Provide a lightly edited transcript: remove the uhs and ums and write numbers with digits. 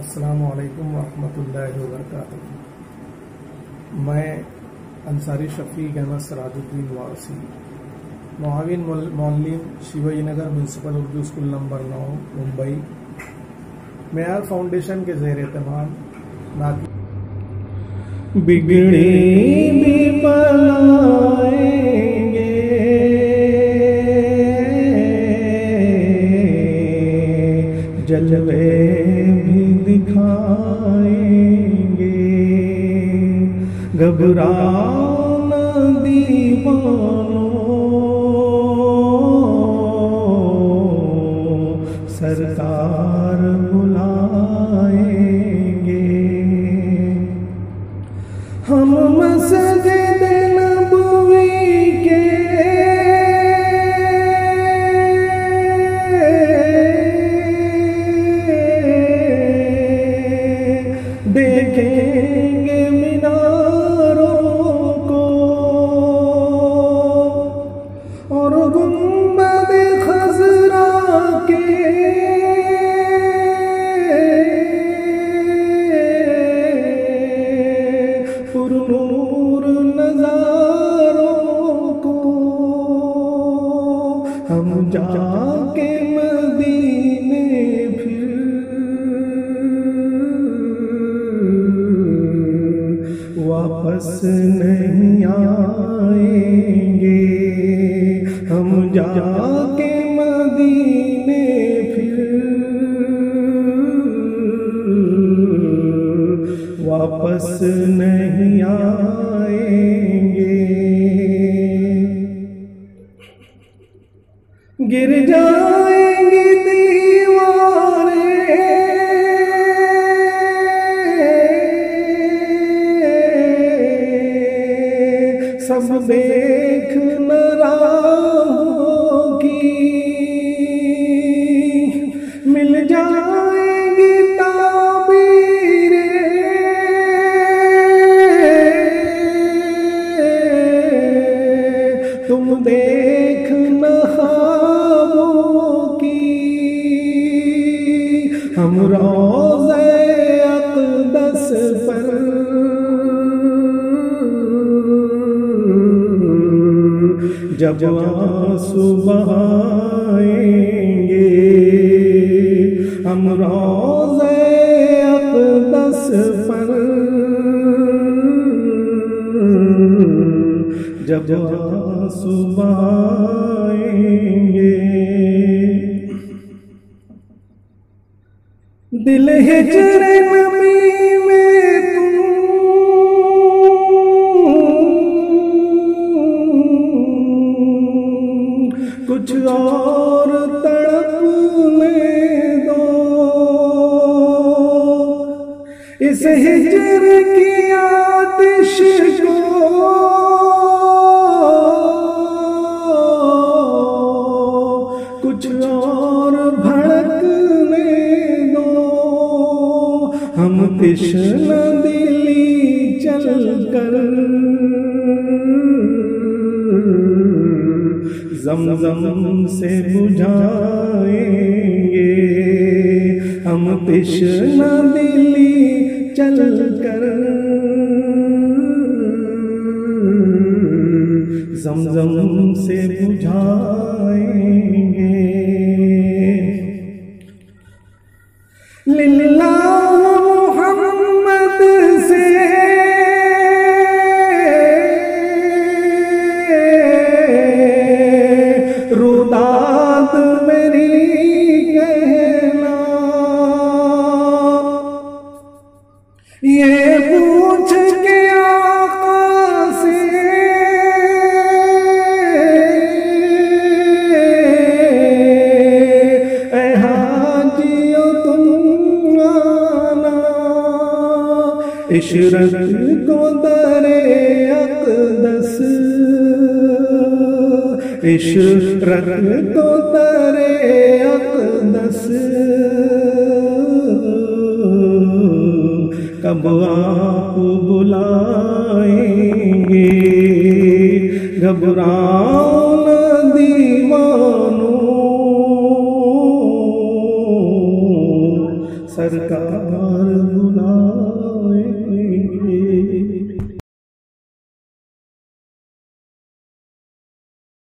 अस्सलामु अलैकुम वरहमतुल्लाहि वबरकातुहू। मैं अंसारी शफीक अहमद सराजुद्दीन वारसी, मुआविन मौल्लिम Shivaji Nagar municipal Urdu school number 9 Mumbai, Meyar foundation के ज़ेर एहतमाम बिगड़ी भी बनाएंगे, जलवे भी दिखाएंगे, घबराना दीवानों, सरकार बुलाएंगे। हम मस्जिद नबवी के देखेंगे मीनारों को और गुंबद खज़रा के पुरनूर नज़ारों को। हम जाके मदीने फिर वापस नहीं आएंगे। हम जाके मदीने फिर वापस नहीं आएंगे। गिर जाएंगी दीवारें, सब देख न होगी, मिल जाएंगी ताबीरें, तुम देख न होगी। हम रोज़े अक़दस पर जब आंसू बहाएंगे, हम रोज़े अक़दस पर जब आंसू बहाएंगे। दिल हिजरे नबी में तुम कुछ और तड़पने दो, इस हिजर की आतिश को कुछ और भड़कने दो। हम तिश्ना दिली चल कर ज़मज़म से बुझाएंगे। हम तिश्ना दिली चल कर ज़मज़म से बुझाएंगे। लिल्लाह मुहम्मद से रुदात मेरी कहना, ये पूछ के आका से ऐ हाजियो तुम आना, इशरत को दरे अक़दस, इशरत को दरे अक़दस, कब आप बुलाएंगे। घबराओ न दीवानों, सरकार बुलाए।